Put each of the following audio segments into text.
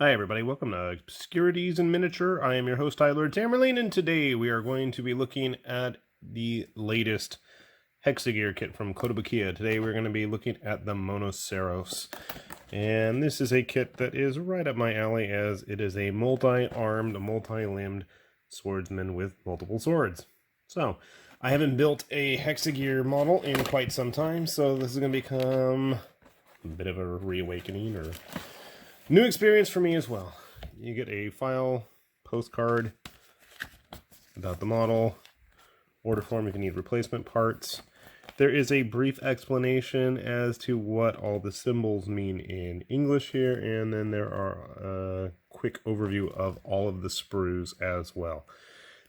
Hi everybody, welcome to Obscurities in Miniature. I am your host Tyler Tamerlane, and today we are going to be looking at the latest Hexa Gear kit from Kotobukiya. Today we're going to be looking at the Monoceros. And this is a kit that is right up my alley, as it is a multi-armed, multi-limbed swordsman with multiple swords. So, I haven't built a Hexa Gear model in quite some time, so this is going to become a bit of a reawakening or new experience for me as well. You get a file, postcard about the model, order form if you need replacement parts. There is a brief explanation as to what all the symbols mean in English here, and then there are a quick overview of all of the sprues as well.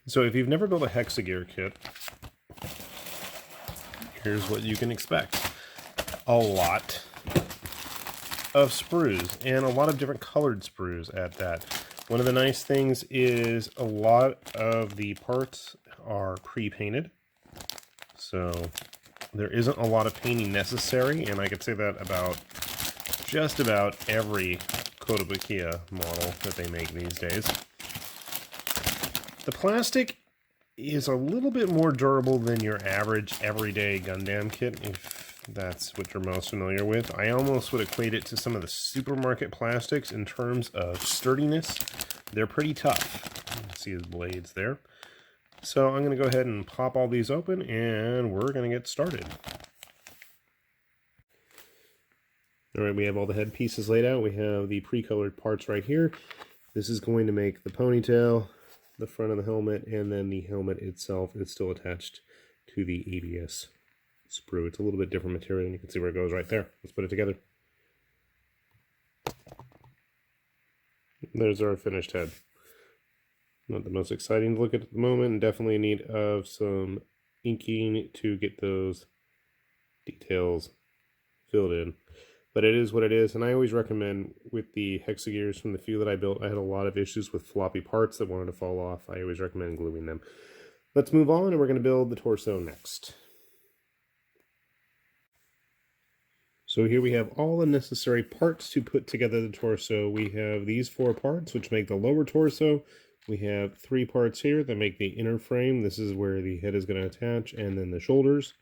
So if you've never built a Hexa Gear kit, here's what you can expect. A lot of sprues, and a lot of different colored sprues at that. One of the nice things is a lot of the parts are pre-painted, so there isn't a lot of painting necessary, and I could say that about just about every Kotobukiya model that they make these days. The plastic is a little bit more durable than your average everyday Gundam kit, if that's what you're most familiar with. I almost would equate it to some of the supermarket plastics in terms of sturdiness. They're pretty tough. You can see his blades there. So I'm going to go ahead and pop all these open, and we're going to get started. Alright, we have all the head pieces laid out. We have the pre-colored parts right here. This is going to make the ponytail, the front of the helmet, and then the helmet itself is still attached to the ABS sprue. It's a little bit different material, and you can see where it goes right there. Let's put it together. There's our finished head. Not the most exciting to look at the moment, and definitely in need of some inking to get those details filled in. But it is what it is, and I always recommend with the Hexa Gears, from the few that I built, I had a lot of issues with floppy parts that wanted to fall off. I always recommend gluing them. Let's move on, and we're going to build the torso next. So here we have all the necessary parts to put together the torso. We have these 4 parts, which make the lower torso. We have 3 parts here that make the inner frame. This is where the head is going to attach, and then the shoulders.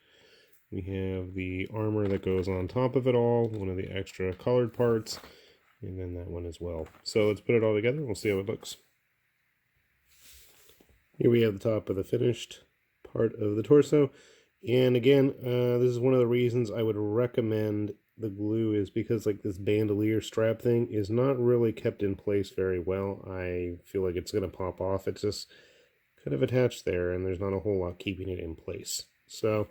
We have the armor that goes on top of it all, one of the extra colored parts, and then that one as well. So let's put it all together and we'll see how it looks. Here we have the top of the finished part of the torso. And again, this is one of the reasons I would recommend the glue, is because like this bandolier strap thing is not really kept in place very well. I feel like it's going to pop off. It's just kind of attached there, and there's not a whole lot keeping it in place. So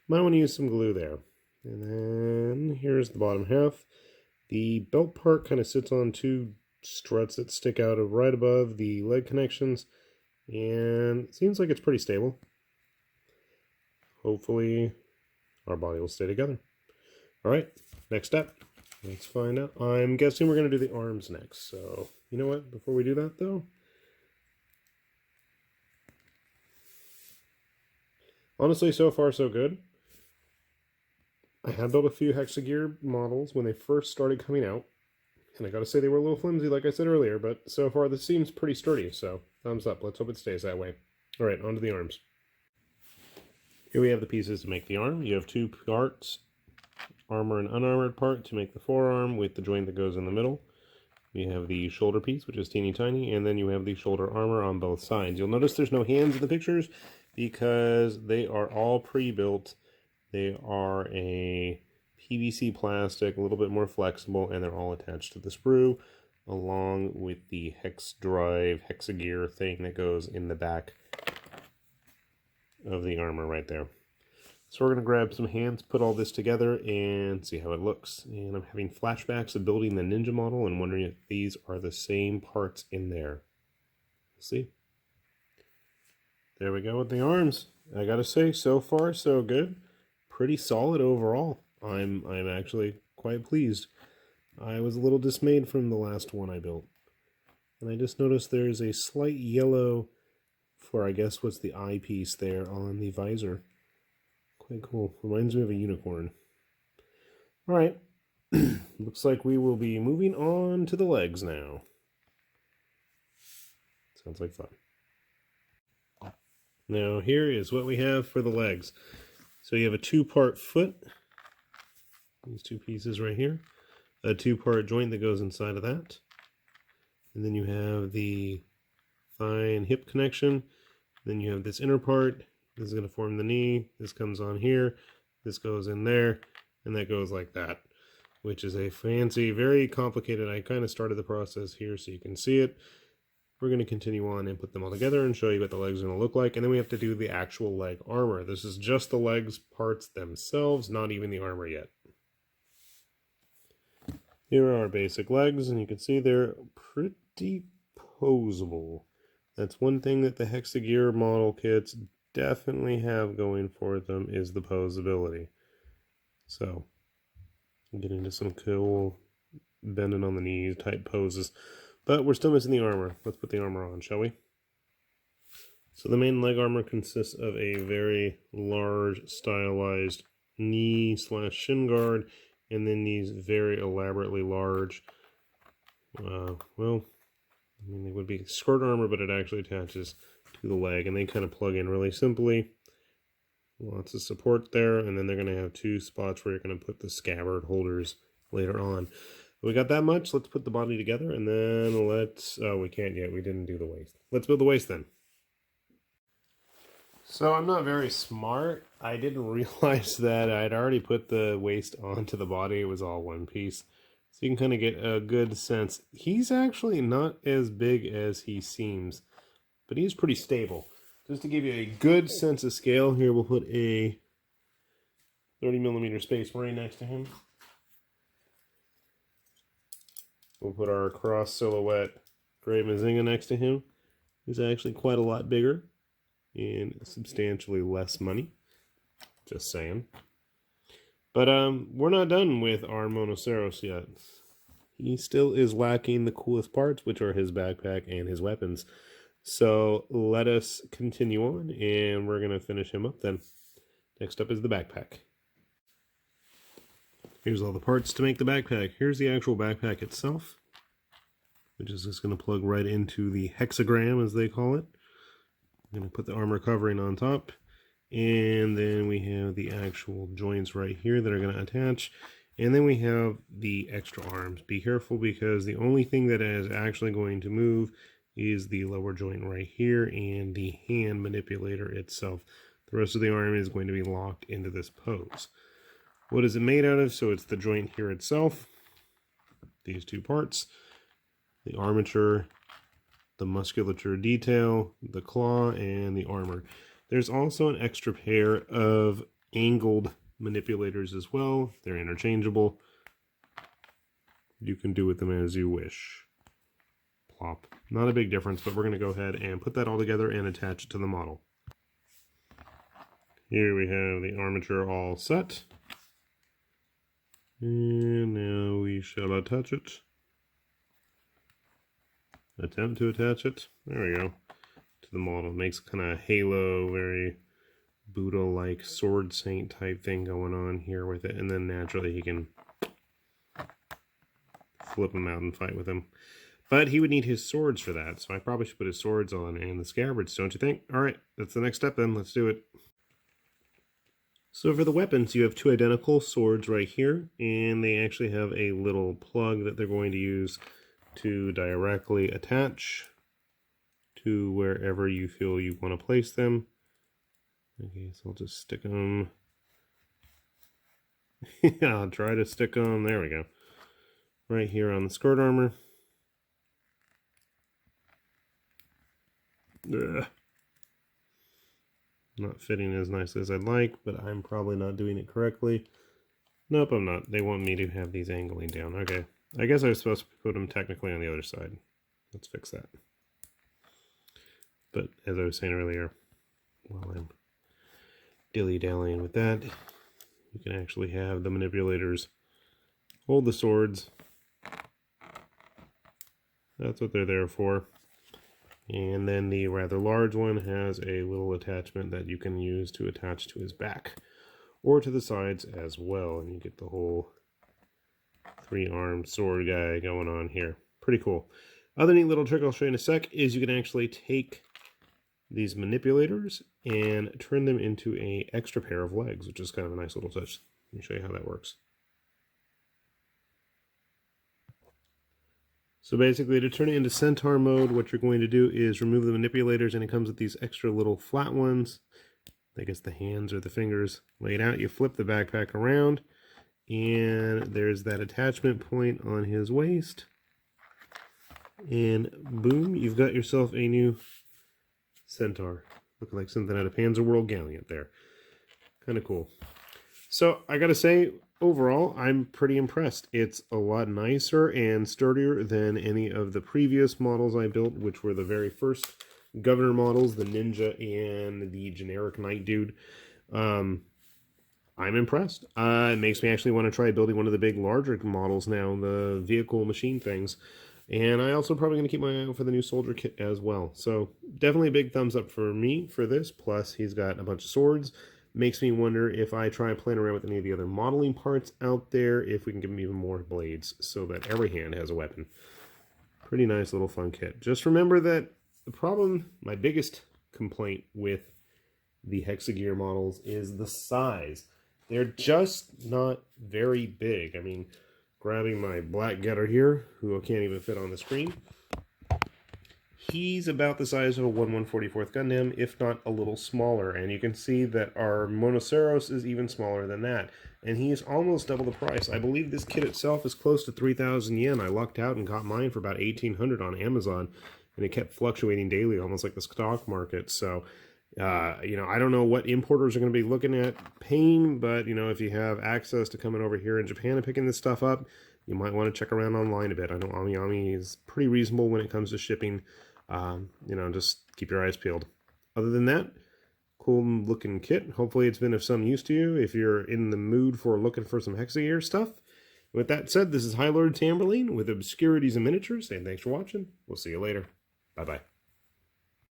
might want to use some glue there. And then here's the bottom half. The belt part kind of sits on 2 struts that stick out of right above the leg connections, and it seems like it's pretty stable. Hopefully our body will stay together. Alright, next step. Let's find out. I'm guessing we're going to do the arms next. So, you know what? Before we do that, though, honestly, so far so good. I have built a few Hexa Gear models when they first started coming out, and I gotta say they were a little flimsy, like I said earlier, but so far this seems pretty sturdy, so thumbs up. Let's hope it stays that way. Alright, on to the arms. Here we have the pieces to make the arm. You have 2 parts, armor and unarmored part, to make the forearm with the joint that goes in the middle. You have the shoulder piece, which is teeny tiny, and then you have the shoulder armor on both sides. You'll notice there's no hands in the pictures because they are all pre-built. They are a PVC plastic, a little bit more flexible, and they're all attached to the sprue, along with the hex drive, Hexa Gear thing that goes in the back of the armor right there. So we're going to grab some hands, put all this together, and see how it looks. And I'm having flashbacks of building the Ninja model and wondering if these are the same parts in there. See? There we go with the arms. I gotta say, so far so good. Pretty solid overall. I'm actually quite pleased. I was a little dismayed from the last one I built. And I just noticed there's a slight yellow for, I guess, what's the eyepiece there on the visor. Quite cool. Reminds me of a unicorn. Alright. Looks like we will be moving on to the legs now. Sounds like fun. Now here is what we have for the legs. So you have a 2-part foot, these 2 pieces right here, a 2-part joint that goes inside of that, and then you have the thigh and hip connection, then you have this inner part, this is going to form the knee, this comes on here, this goes in there, and that goes like that, which is a fancy, very complicated, I kind of started the process here so you can see it. We're going to continue on and put them all together and show you what the legs are going to look like. And then we have to do the actual leg armor. This is just the legs parts themselves, not even the armor yet. Here are our basic legs, and you can see they're pretty posable. That's one thing that the Hexa Gear model kits definitely have going for them, is the posability. So, get into some cool bending on the knees type poses. But we're still missing the armor. Let's put the armor on, shall we? So the main leg armor consists of a very large stylized knee/shin guard, and then these very elaborately large, well, I mean, they would be skirt armor, but it actually attaches to the leg, and they kind of plug in really simply. Lots of support there, and then they're going to have 2 spots where you're going to put the scabbard holders later on. We got that much. Let's put the body together, and then let's... Oh, we can't yet. We didn't do the waist. Let's build the waist then. So I'm not very smart. I didn't realize that I'd already put the waist onto the body. It was all one piece. So you can kind of get a good sense. He's actually not as big as he seems, but he's pretty stable. Just to give you a good sense of scale, here we'll put a 30mm Space Marine next to him. We'll put our cross silhouette Great Mazinga next to him. He's actually quite a lot bigger and substantially less money. Just saying. But we're not done with our Monoceros yet. He still is lacking the coolest parts, which are his backpack and his weapons. So let us continue on, and we're going to finish him up then. Next up is the backpack. Here's all the parts to make the backpack. Here's the actual backpack itself, which is just going to plug right into the hexagram, as they call it. I'm going to put the armor covering on top, and then we have the actual joints right here that are going to attach, and then we have the extra arms. Be careful, because the only thing that is actually going to move is the lower joint right here and the hand manipulator itself. The rest of the arm is going to be locked into this pose. What is it made out of? So it's the joint here itself, these 2 parts, the armature, the musculature detail, the claw, and the armor. There's also an extra pair of angled manipulators as well. They're interchangeable. You can do with them as you wish. Plop. Not a big difference, but we're going to go ahead and put that all together and attach it to the model. Here we have the armature all set. And now we shall attach it. Attempt to attach it. There we go. To the model. It makes kind of halo, very Buddha-like sword saint type thing going on here with it. And then naturally he can flip him out and fight with him. But he would need his swords for that. So I probably should put his swords on and the scabbards, don't you think? Alright, that's the next step then. Let's do it. So for the weapons, you have 2 identical swords right here, and they actually have a little plug that they're going to use to directly attach to wherever you feel you want to place them. Okay, so I'll just stick them. Yeah, I'll try to stick them. There we go. Right here on the skirt armor. Ugh. Not fitting as nice as I'd like, but I'm probably not doing it correctly. Nope, I'm not. They want me to have these angling down. Okay. I guess I was supposed to put them technically on the other side. Let's fix that. But as I was saying earlier, while I'm dilly-dallying with that, you can actually have the manipulators hold the swords. That's what they're there for. And then the rather large one has a little attachment that you can use to attach to his back or to the sides as well. And you get the whole 3-armed sword guy going on here. Pretty cool. Other neat little trick I'll show you in a sec is you can actually take these manipulators and turn them into an extra pair of legs, which is kind of a nice little touch. Let me show you how that works. So basically, to turn it into centaur mode, what you're going to do is remove the manipulators, and it comes with these extra little flat ones. I guess the hands or the fingers laid out. You flip the backpack around, and there's that attachment point on his waist. And boom, you've got yourself a new centaur. Looking like something out of Panzer World Galleon there. Kind of cool. So I gotta say, overall, I'm pretty impressed. It's a lot nicer and sturdier than any of the previous models I built, which were the very first Governor models, the Ninja and the generic Knight Dude. I'm impressed. It makes me actually want to try building one of the big, larger models now, the vehicle machine things. And I also probably going to keep my eye out for the new soldier kit as well. So definitely a big thumbs up for me for this. Plus, he's got a bunch of swords. Makes me wonder if I try playing around with any of the other modeling parts out there, if we can give him even more blades so that every hand has a weapon. Pretty nice little fun kit. Just remember that the problem, my biggest complaint with the Hexa Gear models is the size. They're just not very big. I mean, grabbing my black getter here, who I can't even fit on the screen, he's about the size of a 1/144th Gundam, if not a little smaller. And you can see that our Monoceros is even smaller than that. And he's almost double the price. I believe this kit itself is close to 3,000 yen. I lucked out and got mine for about 1,800 on Amazon. And it kept fluctuating daily, almost like the stock market. So, you know, I don't know what importers are going to be looking at paying. But, you know, if you have access to coming over here in Japan and picking this stuff up, you might want to check around online a bit. I know AmiAmi is pretty reasonable when it comes to shipping. You know, just keep your eyes peeled. Other than that, cool looking kit. Hopefully it's been of some use to you if you're in the mood for looking for some Hexa Gear stuff. With that said, this is High Lord Tamerlane with Obscurities and Miniatures, and thanks for watching. We'll see you later. Bye-bye.